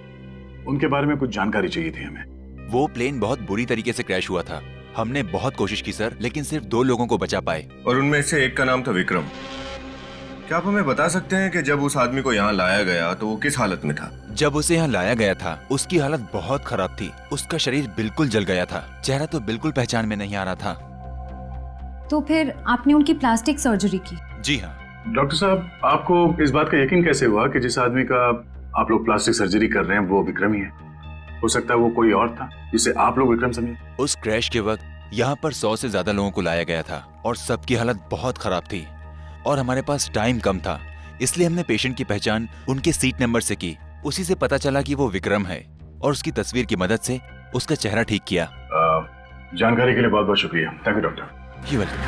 उनके बारे में कुछ जानकारी चाहिए थी हमें। वो प्लेन बहुत बुरी तरीके से क्रैश हुआ था। हमने बहुत कोशिश की सर, लेकिन सिर्फ 2 लोगों को बचा पाए। और उनमें से एक का नाम था विक्रम। क्या आप हमें बता सकते हैं कि जब उस आदमी को यहाँ लाया गया तो वो किस हालत में था? जब उसे यहाँ लाया गया था उसकी हालत बहुत खराब थी। उसका शरीर बिल्कुल जल गया था, चेहरा तो बिल्कुल पहचान में नहीं आ रहा था। तो फिर आपने उनकी प्लास्टिक सर्जरी की? जी हाँ। डॉक्टर साहब, आपको इस बात का यकीन कैसे हुआ कि जिस आदमी का आप लोग प्लास्टिक सर्जरी कर रहे हैं वो विक्रम ही है? हो सकता है वो कोई और था जिसे आप लोग विक्रम समझे। उस क्रैश के वक्त यहाँ पर 100 से ज्यादा लोगों को लाया गया था और सबकी हालत बहुत खराब थी और हमारे पास टाइम कम था, इसलिए हमने पेशेंट की पहचान उनके सीट नंबर से की। उसी से पता चला कि वो विक्रम है और उसकी तस्वीर की मदद से उसका चेहरा ठीक किया। जानकारी के लिए बहुत बहुत शुक्रिया। Thank you doctor. You welcome.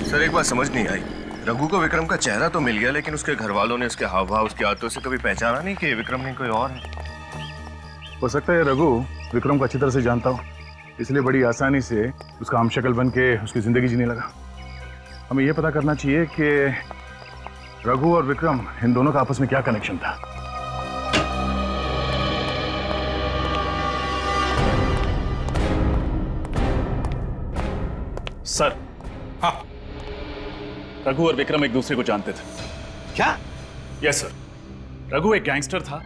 Sir एक बात समझ नहीं आई, रघु को विक्रम का चेहरा तो मिल गया लेकिन उसके घर वालों ने उसके हाव भाव, उसकी आदतों से कभी पहचाना नहीं कि विक्रम नहीं कोई और है। हो सकता है रघु विक्रम को अच्छी तरह से जानता हो, इसलिए बड़ी आसानी से उसका हमशक्ल बन के उसकी जिंदगी जीने लगा। हमें यह पता करना चाहिए कि रघु और विक्रम इन दोनों का आपस में क्या कनेक्शन था। सर, हाँ, रघु और विक्रम एक दूसरे को जानते थे। क्या? यस सर, रघु एक गैंगस्टर था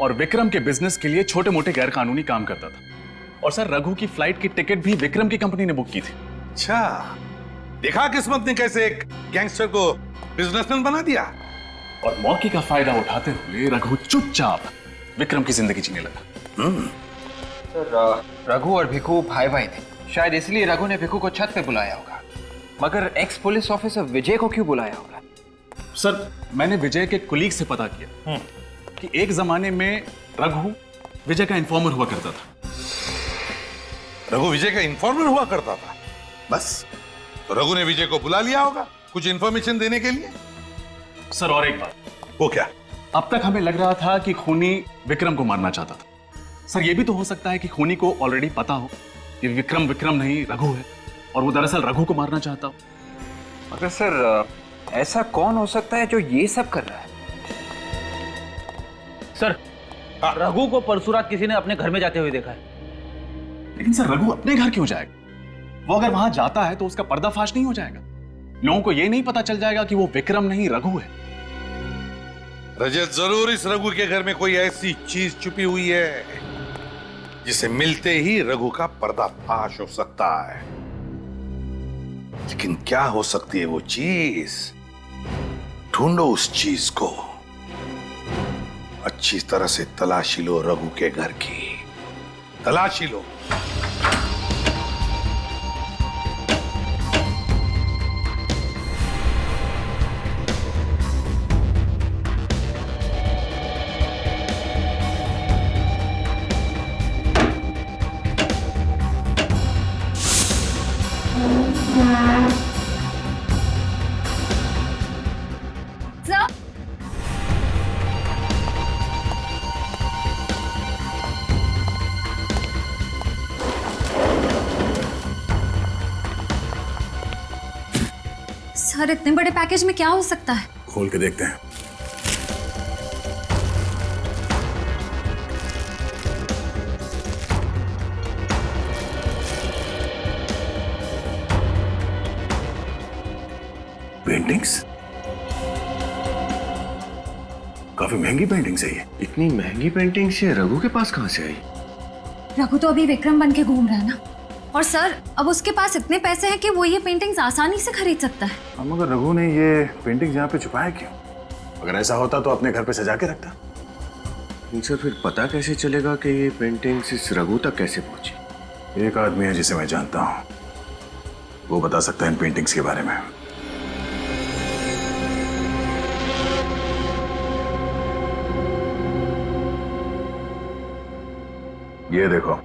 और विक्रम के बिजनेस के लिए छोटे मोटे गैर कानूनी काम करता था। और सर रघु की फ्लाइट की टिकट भी विक्रम की कंपनी ने बुक की थी। अच्छा, देखा किस्मत ने कैसे एक गैंगस्टर को बिजनेसमैन बना दिया। और मौके का फायदा उठाते हुए रघु चुपचाप विक्रम की जिंदगी जीने लगा। सर रघु और भिखू भाई भाई थे, शायद इसलिए रघु ने भिखू को छत पे बुलाया होगा। मगर एक्स पुलिस ऑफिसर विजय को क्यों बुलाया होगा? सर मैंने विजय के कुलीग से पता किया कि एक जमाने में रघु विजय का इन्फॉर्मर हुआ करता था। रघु विजय का इन्फॉर्मर हुआ करता था? बस, तो रघु ने विजय को बुला लिया होगा कुछ इन्फॉर्मेशन देने के लिए। सर और एक बात। वो क्या? अब तक हमें लग रहा था कि खूनी विक्रम को मारना चाहता था। सर ये भी तो हो सकता है कि खूनी को ऑलरेडी पता हो कि विक्रम नहीं रघु है और वो दरअसल रघु को मारना चाहता हो। मगर सर ऐसा कौन हो सकता है जो ये सब कर रहा है? सर रघु को परसों रात किसी ने अपने घर में जाते हुए देखा है। लेकिन सर रघु अपने घर क्यों जाएगा? वो अगर वहां जाता है तो उसका पर्दाफाश नहीं हो जाएगा? लोगों को ये नहीं पता चल जाएगा कि वो विक्रम नहीं रघु है? रजत, जरूर इस रघु के घर में कोई ऐसी चीज छुपी हुई है जिसे मिलते ही रघु का पर्दाफाश हो सकता है। लेकिन क्या हो सकती है वो चीज? ढूंढो उस चीज को, अच्छी तरह से तलाशी लो रघु के घर की, तलाशी लो। सर इतने बड़े पैकेज में क्या हो सकता है? खोल के देखते हैं। पेंटिंग्स, काफी महंगी पेंटिंग्स है ये। इतनी महंगी पेंटिंग्स ये रघु के पास कहां से आई? रघु तो अभी विक्रम बन के घूम रहा है ना। और सर अब उसके पास इतने पैसे हैं कि वो ये पेंटिंग्स आसानी से खरीद सकता है। हम अगर रघु ने ये पेंटिंग्स यहाँ पे छुपाया क्यों? अगर ऐसा होता तो अपने घर पे सजा के रखता। इनसे फिर पता कैसे चलेगा कि ये पेंटिंग्स इस रघु तक कैसे पहुंची? एक आदमी है जिसे मैं जानता हूँ, वो बता सकता है इन पेंटिंग्स के बारे में। ये देखो,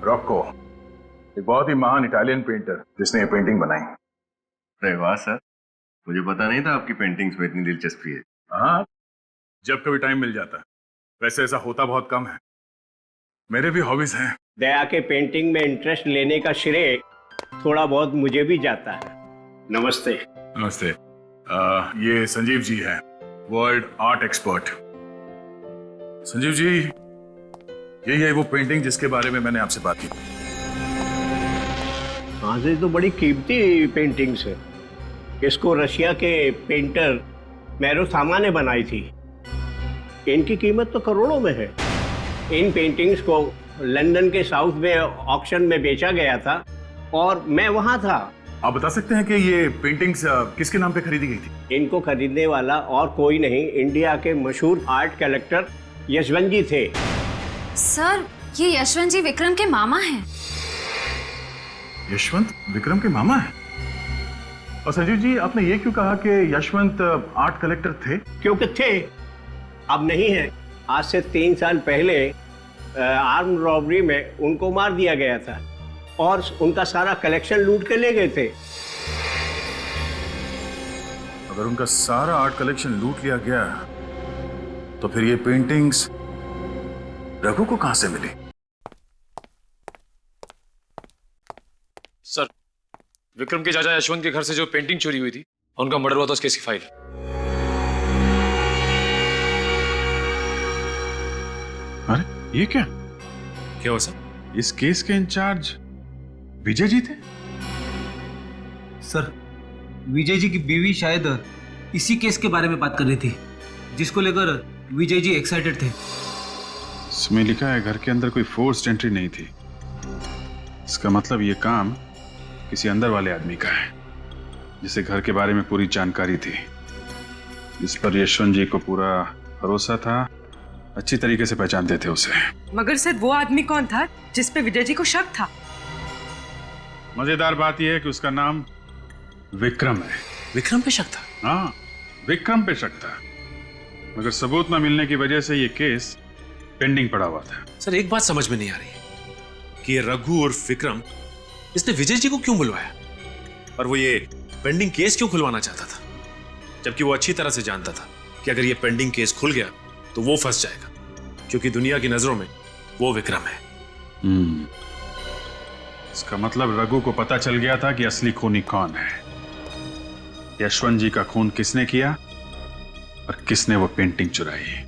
रॉको, एक बहुत ही महान इटालियन पेंटर जिसने ये पेंटिंग बनाई। अरे वाह सर, मुझे पता नहीं था आपकी पेंटिंग्स में इतनी दिलचस्पी है। हाँ, जब कभी टाइम मिल जाता है। वैसे ऐसा होता बहुत कम है, मेरे भी हॉबीज हैं। दया के पेंटिंग में इंटरेस्ट लेने का श्रेय थोड़ा बहुत मुझे भी जाता है। नमस्ते। नमस्ते। ये संजीव जी हैं, world art expert. Sanjeev ji, यही है वो पेंटिंग जिसके बारे में मैंने आपसे बात की। हाँ, ये तो बड़ी कीमती पेंटिंग्स है। इसको रशिया के पेंटर मैरोसामा ने बनाई थी। इनकी कीमत तो करोड़ों में है। इन पेंटिंग्स को लंदन के साउथ में ऑक्शन में बेचा गया था और मैं वहां था। आप बता सकते हैं कि ये पेंटिंग्स किसके नाम पे खरीदी गई थी? इनको खरीदने वाला और कोई नहीं, इंडिया के मशहूर आर्ट कलेक्टर यशवंत जी थे। सर, ये यशवंत जी विक्रम के मामा हैं। यशवंत विक्रम के मामा है? और संजीव जी, आपने ये क्यों कहा कि यशवंत आर्ट कलेक्टर थे? क्योंकि थे, अब नहीं है। आज से 3 साल पहले आर्म रॉबरी में उनको मार दिया गया था और उनका सारा कलेक्शन लूट के ले गए थे। अगर उनका सारा आर्ट कलेक्शन लूट लिया गया तो फिर ये पेंटिंग्स रघु को कहां से मिली? सर, विक्रम के चाचा यशवंत के घर से जो पेंटिंग चोरी हुई थी, उनका मर्डर हुआ था, उस केस की फाइल। अरे ये क्या हुआ सर? इस केस के इंचार्ज विजय जी थे? सर, विजय जी की बीवी शायद इसी केस के बारे में बात कर रही थी, जिसको लेकर विजय जी एक्साइटेड थे। इसमें लिखा है घर के अंदर कोई फोर्स्ड एंट्री नहीं थी। इसका मतलब ये काम किसी अंदर वाले आदमी का है, जिसे घर के बारे में पूरी जानकारी थी, जिस पर यशवंत जी को पूरा भरोसा था, अच्छी तरीके से पहचानते थे उसे। मगर सर, वो आदमी कौन था जिस पे विजय जी को शक था? मजेदार बात यह है कि उसका नाम विक्रम है। विक्रम पे शक था? हाँ, विक्रम पे शक था, मगर सबूत न मिलने की वजह से ये केस पेंडिंग पड़ा हुआ था। सर, एक बात समझ में नहीं आ रही कि ये रघु और विक्रम, इसने विजय जी को क्यों बुलवाया और वो ये पेंडिंग केस क्यों खुलवाना चाहता था, जबकि वो अच्छी तरह से जानता था कि अगर ये पेंडिंग केस खुल गया तो वो फंस जाएगा, क्योंकि दुनिया की नजरों में वो विक्रम है। इसका मतलब रघु को पता चल गया था कि असली खूनी कौन है, यशवंत जी का खून किसने किया और किसने वो पेंटिंग चुराई।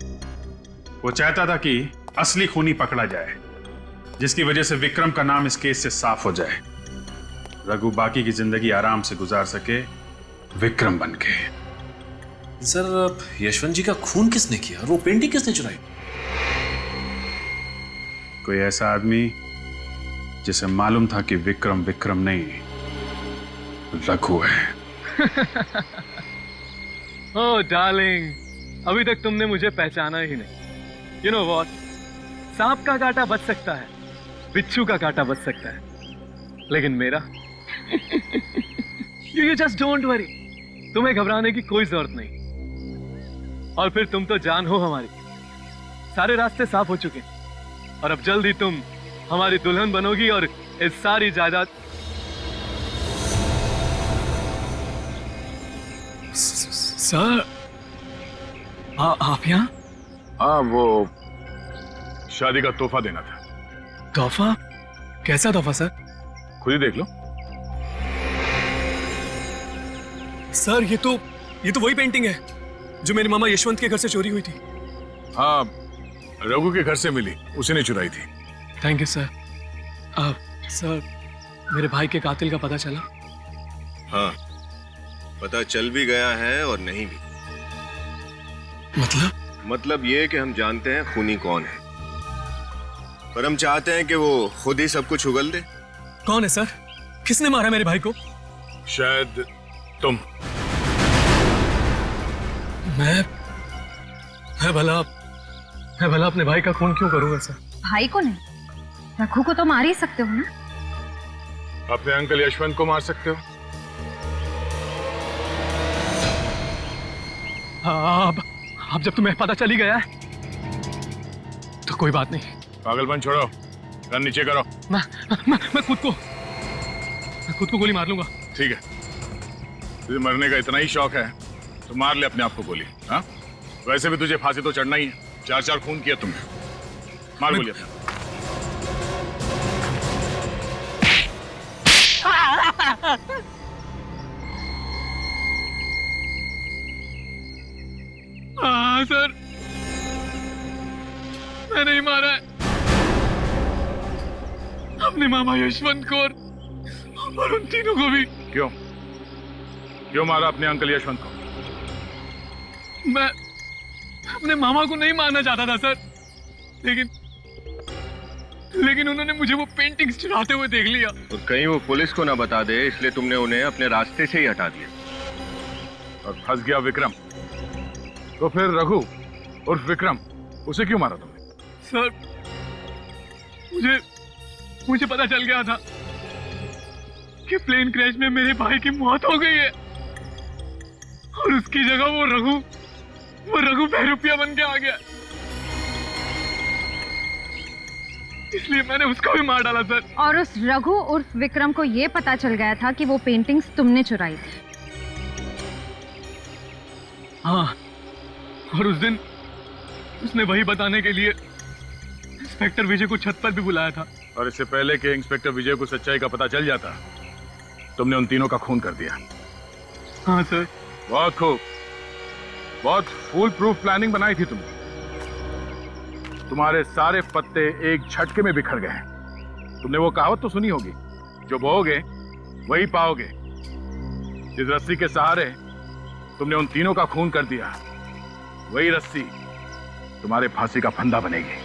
वो चाहता था कि असली खूनी पकड़ा जाए, जिसकी वजह से विक्रम का नाम इस केस से साफ हो जाए, रघु बाकी की जिंदगी आराम से गुजार सके विक्रम बन के। सर, यशवंत जी का खून किसने किया और वो पेंटिंग किसने चुराई? कोई ऐसा आदमी जिसे मालूम था कि विक्रम विक्रम नहीं, रघु है। ओह डार्लिंग, अभी तक तुमने मुझे पहचाना ही नहीं। यू नो व्हाट, सांप का कांटा बच सकता है, बिच्छू का कांटा बच सकता है, लेकिन मेरा यू जस्ट डोंट वरी, तुम्हें घबराने की कोई जरूरत नहीं। और फिर तुम तो जान हो हमारी, सारे रास्ते साफ हो चुके और अब जल्द ही तुम हमारी दुल्हन बनोगी और इस सारी जायदाद। सर, आप यहाँ? हाँ, वो शादी का तोहफा देना था। तोहफा? कैसा तोहफा सर? खुद ही देख लो। सर, ये तो वही पेंटिंग है जो मेरे मामा यशवंत के घर से चोरी हुई थी। हाँ, रघु के घर से मिली, उसी ने चुराई थी। Thank you sir. सर, मेरे भाई के कातिल का पता चला? हाँ, पता चल भी गया है और नहीं भी। मतलब ये कि हम जानते हैं खूनी कौन है, पर हम चाहते हैं कि वो खुद ही सब कुछ उगल दे। कौन है सर? किसने मारा मेरे भाई को? शायद तुम। मैं भला अपने भाई का खून क्यों करूंगा सर? भाई को नहीं, रघु को तो मार ही सकते हो ना। अपने अंकल यशवंत को मार सकते हो। अब जब तुम्हें पता चली गया है तो कोई बात नहीं। पागलपन छोड़ो, गन नीचे करो। मैं खुद को गोली मार लूंगा। ठीक है, तुझे मरने का इतना ही शौक है तो मार ले अपने आप को गोली। हाँ, वैसे भी तुझे फांसी तो चढ़ना ही है, 4 खून किया तुमने। मार गोली अपने। हाँ सर, मैं नहीं मारा है अपने मामा यशवंत को और उन तीनों को भी। क्यों मारा अपने अंकल यशवंत को? मैं अपने मामा को नहीं मारना चाहता था सर, लेकिन उन्होंने मुझे वो पेंटिंग्स चुराते हुए देख लिया। और कहीं वो पुलिस को ना बता दे, इसलिए तुमने उन्हें अपने रास्ते से ही हटा दिया। और फंस गया विक्रम। तो फिर रघु उर्फ विक्रम, उसे क्यों मारा तुमने? सर मुझे पता चल गया था कि प्लेन क्रैश में मेरे भाई की मौत हो गई है और उसकी जगह वो रघु बहरूपिया बन के आ गया, इसलिए मैंने उसको भी मार डाला सर। और उस रघु उर्फ विक्रम को ये पता चल गया था कि वो पेंटिंग्स तुमने चुराई थी। हाँ, और उस दिन उसने वही बताने के लिए इंस्पेक्टर विजय को छत पर भी बुलाया था। और इससे पहले कि इंस्पेक्टर विजय को सच्चाई का पता चल जाता, तुमने उन तीनों का खून कर दिया। हाँ सर। बहुत खूब, बहुत फुल प्रूफ प्लानिंग बनाई थी तुमने। तुम्हारे सारे पत्ते एक झटके में बिखर गए। तुमने वो कहावत तो सुनी होगी, जो बोओगे वही पाओगे। जिस रस्सी के सहारे तुमने उन तीनों का खून कर दिया, वही रस्सी तुम्हारे फांसी का फंदा बनेगी।